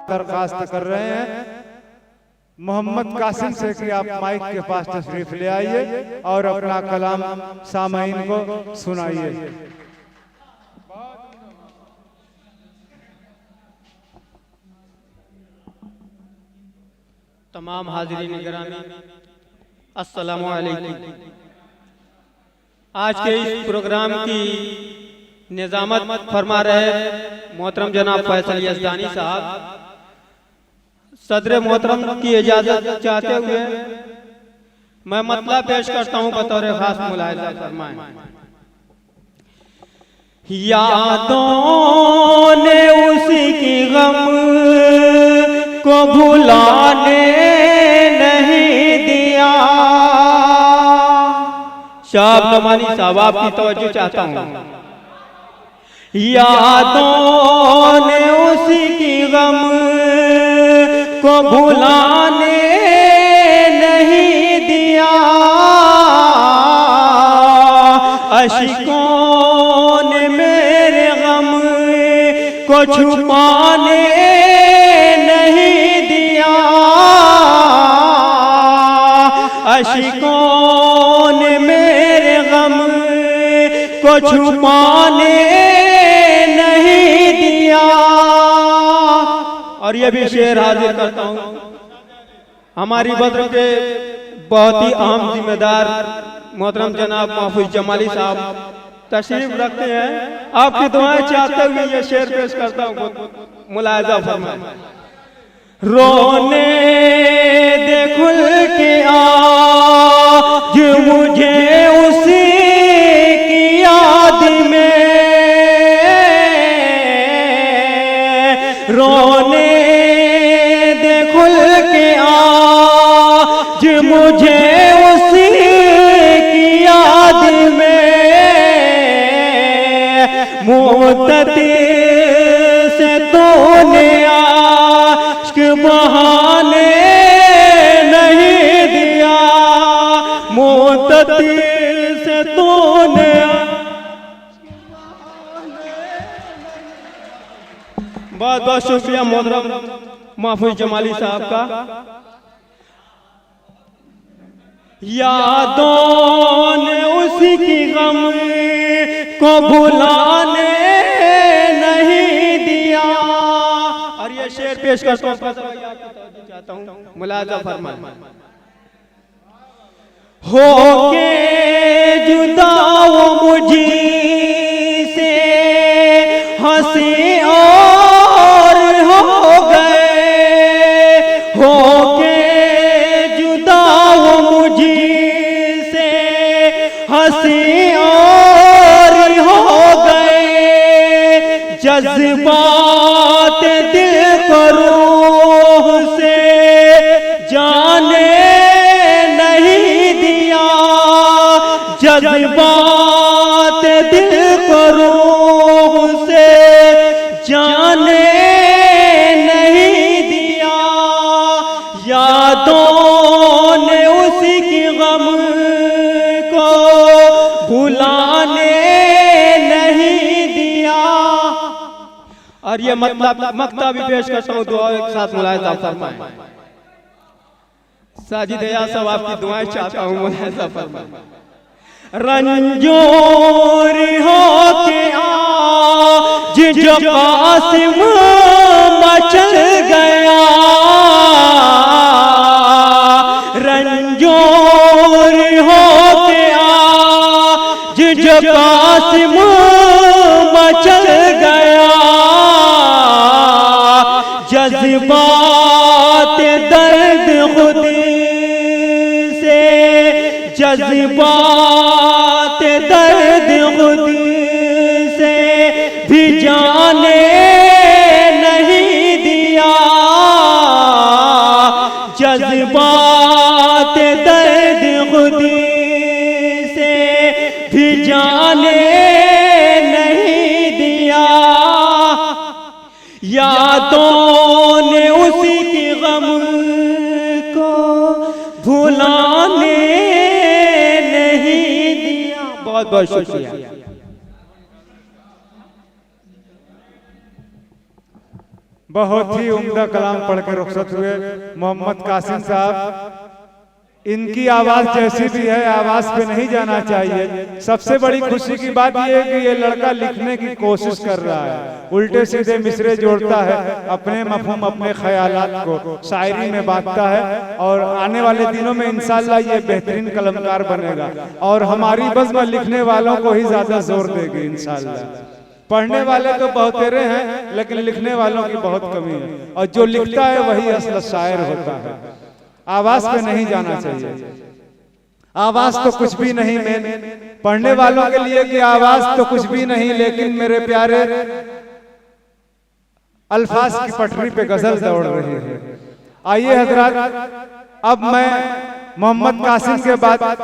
दरखास्त कर रहे हैं मोहम्मद कासिम से कि आप माइक के पास तशरीफ ले आइए और अपना कलाम सामाईन को सुनाइए। तमाम हाज़रीन गिरामी अस्सलामु अलैकुम। आज के इस प्रोग्राम की निज़ामत फरमा रहे मोहतरम जनाब फैसल यज़दानी साहब, सदर मोहतरम की इजाज़त चाहते हुए मैं मतला पेश करता हूँ बतौर खास मुलाहिज़ा फरमाएं। यादों ने उसी की गम को भुलाने नहीं दिया। शाह नमानी साहब आपकी तवज्जो चाहता हूँ। यादों ने उसी की गम को भुलाने नहीं दिया। अशिकों ने मेरे गम को छुपाने नहीं दिया। अशिकों ने मेरे गम को छुपाने नहीं दिया। और ये भी शेर हाजिर करता हूँ। हमारी बद्र के बहुत ही अहम जिम्मेदार मोहतरम जनाब महफूज जमाली साहब तशरीफ रखते हैं। आपकी दुआएं चाहते हुए ये शेर पेश करता हूँ, मुलाहिज़ा फरमाएं। रोने दे खुल के आज मुझे उसी की याद में, रोने दे खुल के आज मुझे उसी की याद में। मुद्दती से तूने आश्क बहाने नहीं दिया। मुद्दती से तूने बहुत बहुत शुक्रिया मोहतरम महफूज जमाली साहब का। यादों ने उसी की गम को भुलाने नहीं दिया। और ये शेर पेश करता हूँ, चाहता हूँ, मुलाहिज़ा फरमाएं। हो के जुदा वो मुझी से हंसी और हो गए। हो के जुदा वो मुझी से हंसी और हो गए। जज्बात दिल को रूह से जाने नहीं दिया। जज्बात दिल को रूह से जाने नहीं दिया। यादों ने उसी की गम को भुलाने नहीं दिया। और ये मतलब मक्ता भी पेश करता हूँ, दुआ एक साथ मुलाहिज़ा फरमाएं। साजिद या सब आपकी दुआएं चाहता हूँ, मुलाहिज़ा फरमाएं। रंजोर हो के आज जो कासिम मचल गया। रंजोर हो के आज जो कासिम मचल गया। जज्बात दर्द खुद से, जज्बात दर्द खुद से भी जाने नहीं दिया। जज्बात दर्द खुद से भी जाने नहीं दिया। यादों ने उसी की गम को भुलाने नहीं दिया। बहुत बहुत शुक्रिया। बहुत ही उम्दा कलाम पढ़ के रुखसत हुए मोहम्मद कासिम साहब। इनकी आवाज जैसी भी है, आवाज पे नहीं जाना चाहिए। सबसे बड़ी खुशी की बात यह है कि ये लड़का लिखने की कोशिश कर रहा है, उल्टे सीधे मिसरे जोड़ता है, अपने मफहूम अपने ख्यालात को शायरी में बांटता है और आने वाले दिनों में इंशाअल्लाह ये बेहतरीन कलमकार बनेगा और हमारी बज़्म लिखने वालों को ही ज्यादा जोर देगी इंशाअल्लाह। पढ़ने वाले तो बहुतेरे हैं लेकिन लिखने वालों की बहुत कमी है, और जो लिखता है वही असल शायर होता है। आवाज पे नहीं जाना चाहिए। आवाज तो कुछ भी नहीं, मैं पढ़ने वालों के लिए कि आवाज तो कुछ भी नहीं, लेकिन मेरे प्यारे अल्फाज की पटरी पे गजल दौड़ रही है। आइए हजरात, अब मैं मोहम्मद कासिम के बाद